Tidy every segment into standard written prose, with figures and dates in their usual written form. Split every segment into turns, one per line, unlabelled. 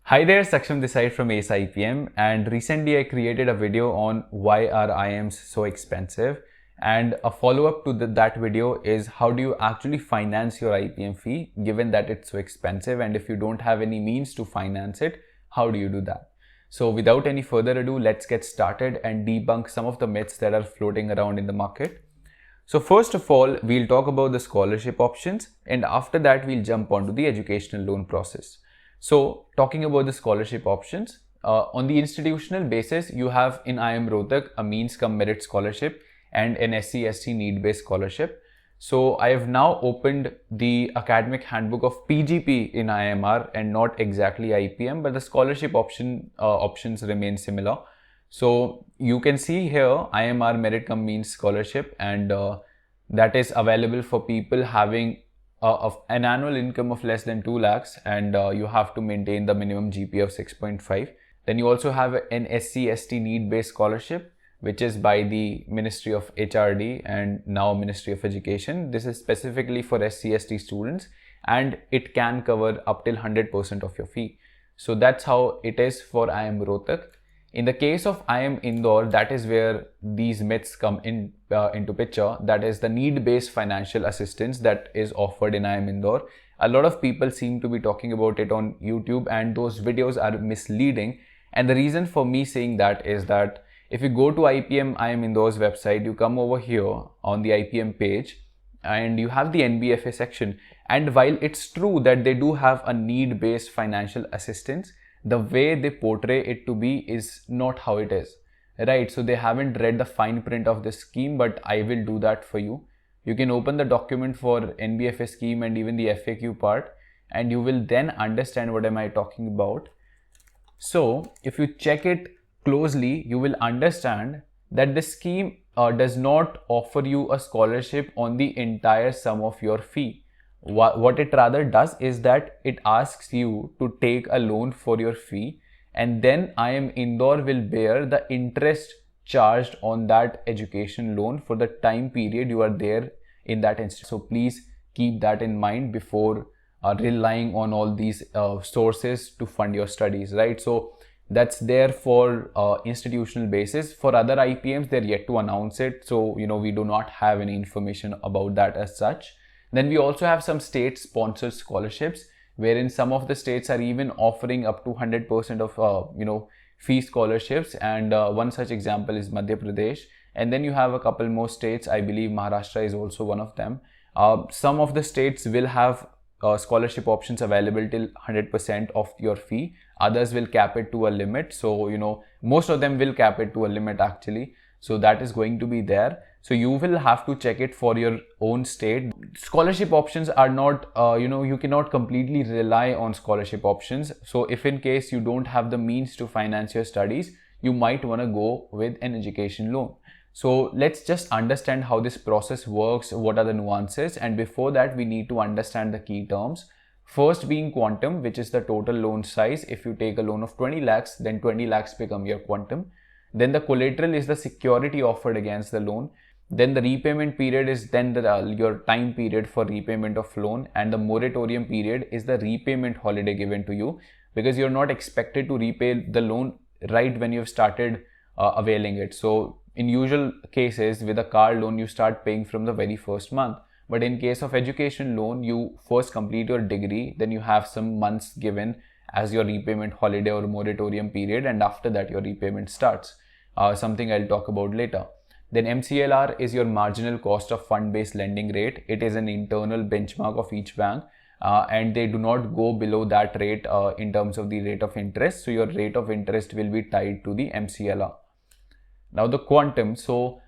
Hi there, Saksham this side from AceIPM, and recently I created a video on why are IIMs so expensive, and a follow-up to that video is how do you actually finance your IPM fee given that it's so expensive, and if you don't have any means to finance it, how do you do that? So without any further ado, let's get started and debunk some of the myths that are floating around in the market. So first of all, we'll talk about the scholarship options, and after that we'll jump onto the educational loan process. So talking about the scholarship options, on the institutional basis, you have in IIM Rohtak a means cum merit scholarship and an SC/ST need-based scholarship. So I have now opened the academic handbook of PGP in IMR and not exactly IPM, but the scholarship options remain similar. So you can see here IMR merit cum means scholarship, and that is available for people having of an annual income of less than 2 lakhs, and you have to maintain the minimum GPA of 6.5. Then you also have an SC/ST need-based scholarship, which is by the Ministry of HRD and now Ministry of Education. This is specifically for SC/ST students, and it can cover up till 100% of your fee. So that's how it is for IIM Rohtak. In the case of IIM Indore, that is where these myths come into picture. That is the need-based financial assistance that is offered in IIM Indore. A lot of people seem to be talking about it on YouTube, and those videos are misleading. And the reason for me saying that is that if you go to IPM IIM Indore's website, you come over here on the IPM page and you have the NBFA section. And while it's true that they do have a need-based financial assistance, the way they portray it to be is not how it is, right? So they haven't read the fine print of the scheme, but I will do that for you. You can open the document for NBFA scheme and even the FAQ part, and you will then understand what am I talking about. So if you check it closely, you will understand that the scheme does not offer you a scholarship on the entire sum of your fee. What it rather does is that it asks you to take a loan for your fee, and then IIM Indore will bear the interest charged on that education loan for the time period you are there in that institution. So please keep that in mind before relying on all these sources to fund your studies, right? So that's there for institutional basis. For other IPMs, they're yet to announce it, so we do not have any information about that as such. Then we also have some state-sponsored scholarships, wherein some of the states are even offering up to 100% of fee scholarships, and one such example is Madhya Pradesh. And then you have a couple more states. I believe Maharashtra is also one of them. Some of the states will have scholarship options available till 100% of your fee. Others will cap it to a limit. So most of them will cap it to a limit actually. So that is going to be there. So you will have to check it for your own state. Scholarship options are not, you cannot completely rely on scholarship options. So if in case you don't have the means to finance your studies, you might want to go with an education loan. So let's just understand how this process works, what are the nuances, and before that we need to understand the key terms. First being quantum, which is the total loan size. If you take a loan of 20 lakhs, then 20 lakhs become your quantum. Then the collateral is the security offered against the loan. Then the repayment period is then your time period for repayment of loan, and the moratorium period is the repayment holiday given to you, because you're not expected to repay the loan right when you've started availing it. So in usual cases with a car loan, you start paying from the very first month. But in case of education loan, you first complete your degree, then you have some months given as your repayment holiday or moratorium period, and after that your repayment starts. Something I'll talk about later. Then MCLR is your marginal cost of fund-based lending rate. It is an internal benchmark of each bank, and they do not go below that rate in terms of the rate of interest. So your rate of interest will be tied to the MCLR. Now the quantum. So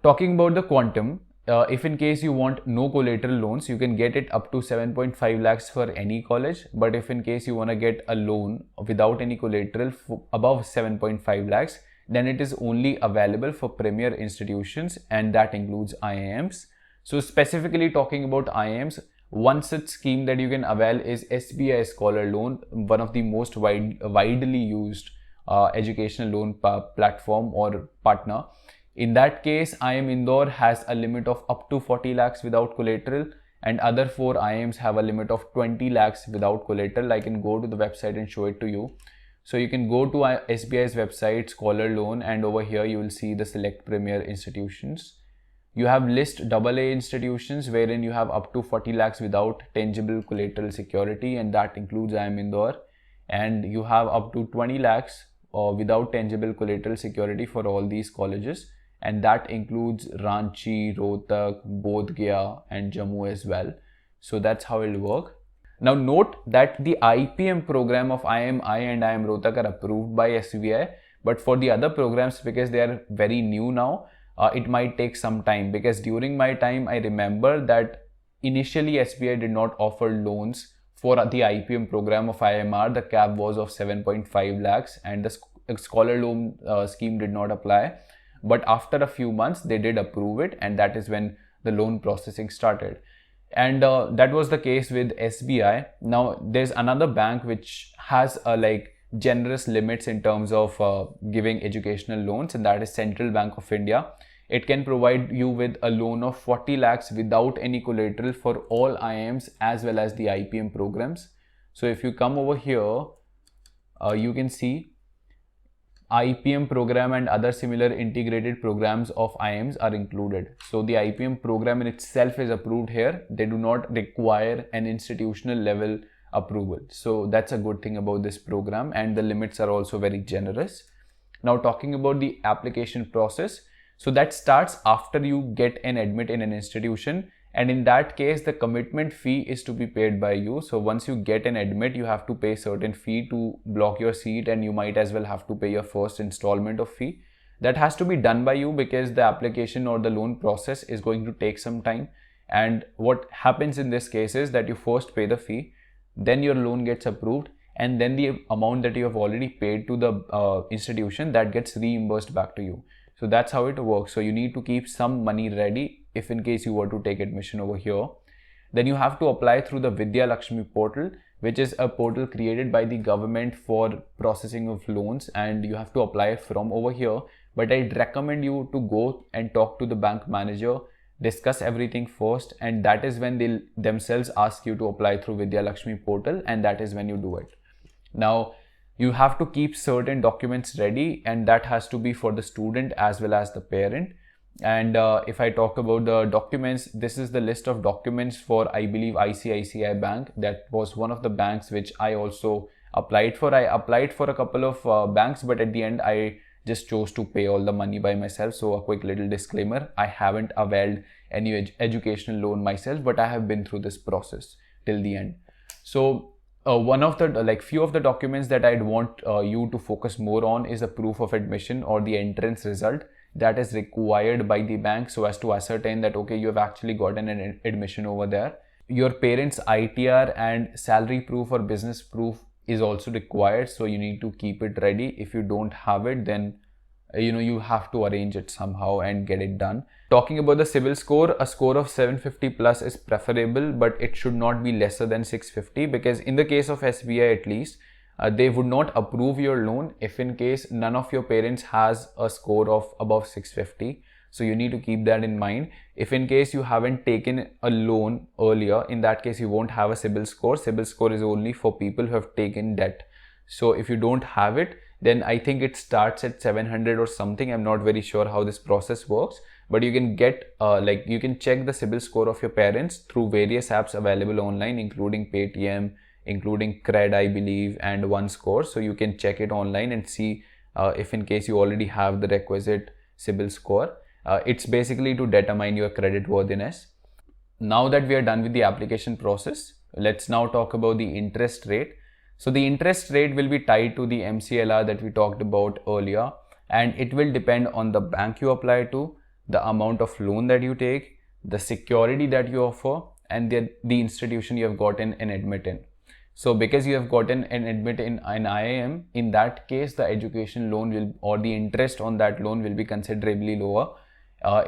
talking about the quantum, if in case you want no collateral loans, you can get it up to 7.5 lakhs for any college. But if in case you want to get a loan without any collateral above 7.5 lakhs, then it is only available for premier institutions, and that includes IIMs. So specifically talking about IIMs, one such scheme that you can avail is SBI Scholar Loan, one of the most widely used educational loan platform or partner. In that case, IIM Indore has a limit of up to 40 lakhs without collateral, and other 4 IIMs have a limit of 20 lakhs without collateral. I can go to the website and show it to you. So you can go to SBI's website, Scholar Loan, and over here you will see the select premier institutions. You have list AA institutions wherein you have up to 40 lakhs without tangible collateral security, and that includes IIM Indore. And you have up to 20 lakhs without tangible collateral security for all these colleges, and that includes Ranchi, Rohtak, Bodh Gaya and Jammu as well. So that's how it will work. Now note that the IPM program of IIM and IIM Rohtak are approved by SBI, but for the other programs, because they are very new now, it might take some time, because during my time I remember that initially SBI did not offer loans for the IPM program of IMR. The cap was of 7.5 lakhs and the scholar loan scheme did not apply. But after a few months they did approve it, and that is when the loan processing started. And that was the case with SBI. Now there's another bank which has like generous limits in terms of giving educational loans, and that is Central Bank of India. It can provide you with a loan of 40 lakhs without any collateral for all IIMs as well as the IPM programs. So if you come over here, you can see IPM program and other similar integrated programs of IIMs are included. So the IPM program in itself is approved here. They do not require an institutional level approval. So that's a good thing about this program, and the limits are also very generous. Now talking about the application process. So that starts after you get an admit in an institution, and in that case the commitment fee is to be paid by you. So once you get an admit, you have to pay certain fee to block your seat, and you might as well have to pay your first installment of fee. That has to be done by you because the application or the loan process is going to take some time. And what happens in this case is that you first pay the fee, then your loan gets approved, and then the amount that you have already paid to the institution, that gets reimbursed back to you. So that's how it works. So you need to keep some money ready if in case you were to take admission over here. Then you have to apply through the Vidya Lakshmi portal, which is a portal created by the government for processing of loans, and you have to apply from over here. But I'd recommend you to go and talk to the bank manager, discuss everything first, and that is when they'll themselves ask you to apply through Vidya Lakshmi portal, and that is when you do it. Now you have to keep certain documents ready, and that has to be for the student as well as the parent. And if I talk about the documents, this is the list of documents for, I believe, ICICI Bank. That was one of the banks which I also applied for. I applied for a couple of banks, but at the end I just chose to pay all the money by myself. So a quick little disclaimer, I haven't availed any educational loan myself, but I have been through this process till the end. So one of the few of the documents that I'd want you to focus more on is a proof of admission or the entrance result that is required by the bank, so as to ascertain that okay, you have actually gotten an admission over there. Your parents' ITR and salary proof or business proof is also required, so you need to keep it ready. If you don't have it, then you have to arrange it somehow and get it done. Talking about the CIBIL score, a score of 750 plus is preferable, but it should not be lesser than 650, because in the case of SBI at least, they would not approve your loan if in case none of your parents has a score of above 650. So you need to keep that in mind. If in case you haven't taken a loan earlier, in that case you won't have a CIBIL score. CIBIL score is only for people who have taken debt. So if you don't have it, then I think it starts at 700 or something. I'm not very sure how this process works, but you can get you can check the CIBIL score of your parents through various apps available online, including Paytm, including Cred, I believe, and OneScore. So you can check it online and see if in case you already have the requisite CIBIL score. It's basically to determine your credit worthiness. Now that we are done with the application process, let's now talk about the interest rate. So the interest rate will be tied to the MCLR that we talked about earlier, and it will depend on the bank you apply to, the amount of loan that you take, the security that you offer, and the institution you have gotten an admit in. So because you have gotten an admit in an IIM, in that case the education loan will, or the interest on that loan will be considerably lower.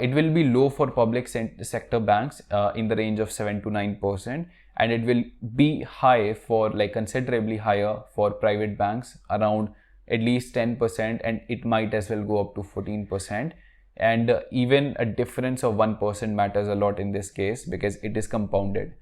It will be low for public sector banks in the range of 7 to 9%, and it will be high for considerably higher for private banks, around at least 10%, and it might as well go up to 14%. and even a difference of 1% matters a lot in this case because it is compounded.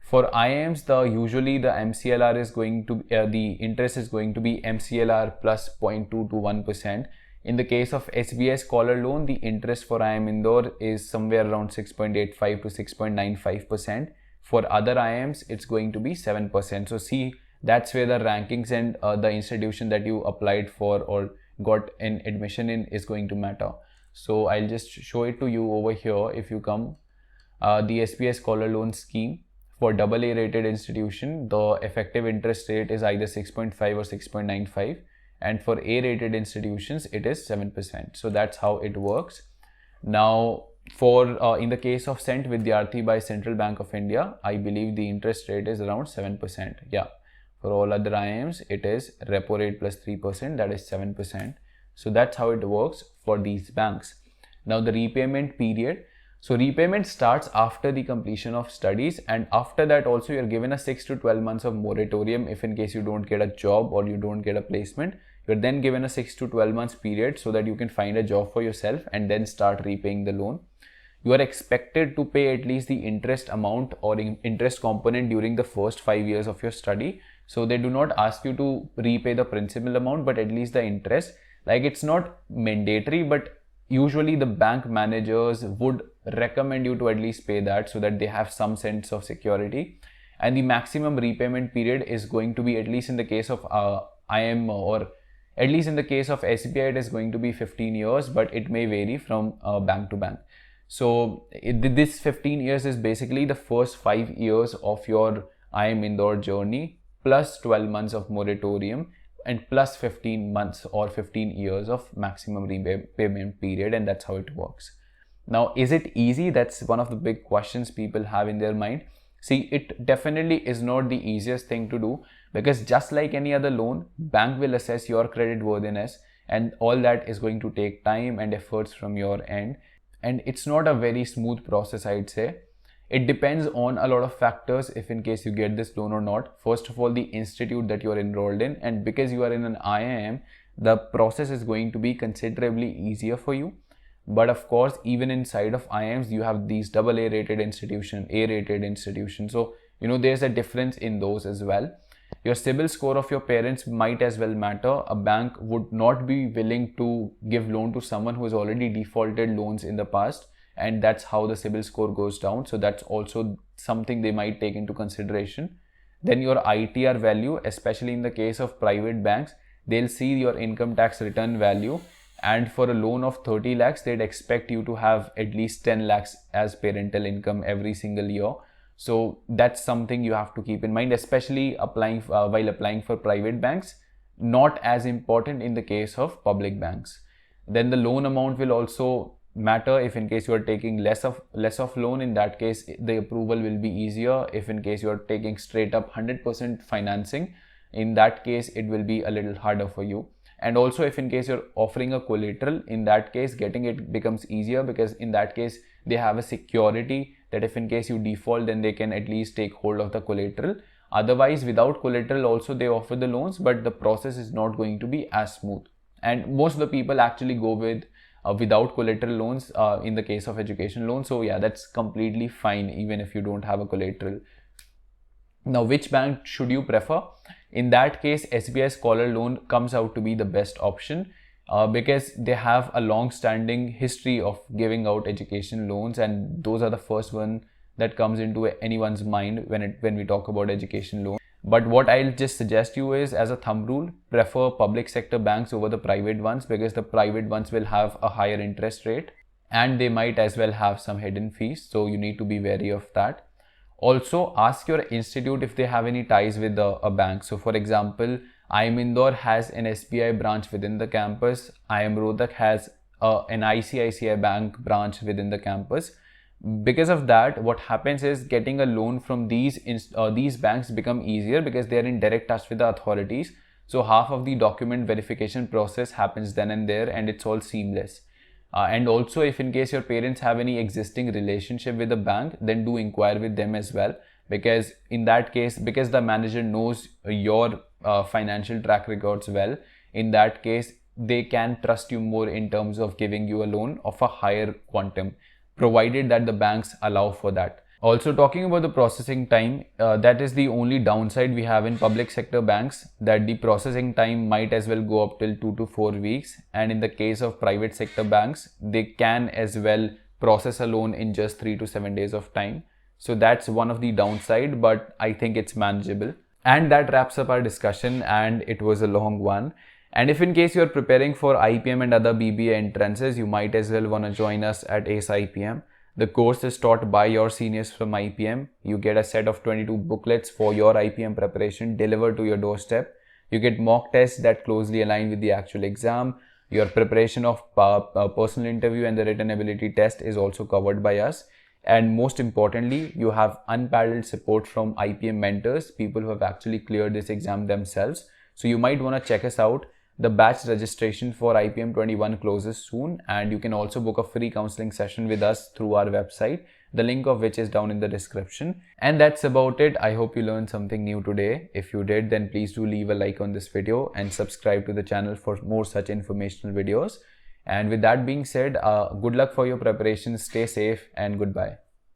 For IIMs, usually the MCLR is going to the interest is going to be MCLR plus 0.2 to 1%. In the case of SBI Scholar Loan, the interest for IIM Indore is somewhere around 6.85 to 6.95%. For other IIMs, it's going to be 7%. So see, that's where the rankings and the institution that you applied for or got an admission in is going to matter. So I'll just show it to you over here. If you come, the SBI Scholar Loan Scheme, for AA rated institution, the effective interest rate is either 6.5 or 6.95, and for A rated institutions it is 7%. So that's how it works. Now for in the case of Cent Vidyarthi by Central Bank of India, I believe the interest rate is around 7%. Yeah, for all other IIMs it is repo rate plus 3%, that is 7%. So that's how it works for these banks. Now the repayment period. So repayment starts after the completion of studies, and after that also you're given a 6 to 12 months of moratorium. If in case you don't get a job or you don't get a placement, you're then given a 6 to 12 months period so that you can find a job for yourself and then start repaying the loan. You are expected to pay at least the interest amount or interest component during the first 5 years of your study. So they do not ask you to repay the principal amount, but at least the interest. Like, it's not mandatory, but usually the bank managers would recommend you to at least pay that so that they have some sense of security. And the maximum repayment period is going to be, at least in the case of IIM or at least in the case of SBI, it is going to be 15 years, but it may vary from bank to bank. So this 15 years is basically the first 5 years of your IIM Indore journey plus 12 months of moratorium and plus 15 months or 15 years of maximum repayment period, and that's how it works. Now, is it easy? That's one of the big questions people have in their mind. See, it definitely is not the easiest thing to do, because just like any other loan, bank will assess your credit worthiness, and all that is going to take time and efforts from your end. And it's not a very smooth process, I'd say. It depends on a lot of factors if in case you get this loan or not. First of all, the institute that you are enrolled in, and because you are in an IIM, the process is going to be considerably easier for you. But of course, even inside of IIMs, you have these AA rated institutions, A rated institutions. So, there's a difference in those as well. Your CIBIL score of your parents might as well matter. A bank would not be willing to give loan to someone who has already defaulted loans in the past, and that's how the CIBIL score goes down. So that's also something they might take into consideration. Then your ITR value, especially in the case of private banks, they'll see your income tax return value, and for a loan of 30 lakhs, they'd expect you to have at least 10 lakhs as parental income every single year. So that's something you have to keep in mind, especially while applying for private banks. Not as important in the case of public banks. Then the loan amount will also matter. If in case you are taking less of loan, in that case the approval will be easier. If in case you are taking straight up 100% financing, in that case it will be a little harder for you. And also, if in case you're offering a collateral, in that case getting it becomes easier, because in that case they have a security that if in case you default, then they can at least take hold of the collateral. Otherwise, without collateral also they offer the loans, but the process is not going to be as smooth. And most of the people actually go with without collateral loans in the case of education loans. So yeah, that's completely fine even if you don't have a collateral. Now, which bank should you prefer? In that case, SBI Scholar Loan comes out to be the best option because they have a long-standing history of giving out education loans, and those are the first one that comes into anyone's mind when we talk about education loan. But what I'll just suggest you is, as a thumb rule, prefer public sector banks over the private ones, because the private ones will have a higher interest rate and they might as well have some hidden fees. So you need to be wary of that. Also, ask your institute if they have any ties with a bank. So for example, IIM Indore has an SBI branch within the campus. IIM Rohtak has an ICICI bank branch within the campus. Because of that, what happens is getting a loan from these banks become easier because they are in direct touch with the authorities. So half of the document verification process happens then and there, and it's all seamless. And also, if in case your parents have any existing relationship with the bank, then do inquire with them as well, because in that case, because the manager knows your financial track records well, in that case they can trust you more in terms of giving you a loan of a higher quantum, provided that the banks allow for that. Also, talking about the processing time, that is the only downside we have in public sector banks, that the processing time might as well go up till 2 to 4 weeks. And in the case of private sector banks, they can as well process a loan in just 3 to 7 days of time. So that's one of the downside, but I think it's manageable. And that wraps up our discussion, and it was a long one. And if in case you're preparing for IPM and other BBA entrances, you might as well want to join us at AceIPM. The course is taught by your seniors from IPM. You get a set of 22 booklets for your IPM preparation delivered to your doorstep. You get mock tests that closely align with the actual exam. Your preparation of personal interview and the written ability test is also covered by us. And most importantly, you have unparalleled support from IPM mentors, people who have actually cleared this exam themselves. So you might want to check us out. The batch registration for IPM 21 closes soon, and you can also book a free counseling session with us through our website, the link of which is down in the description. And that's about it. I hope you learned something new today. If you did, then please do leave a like on this video and subscribe to the channel for more such informational videos. And with that being said, good luck for your preparations, stay safe, and goodbye.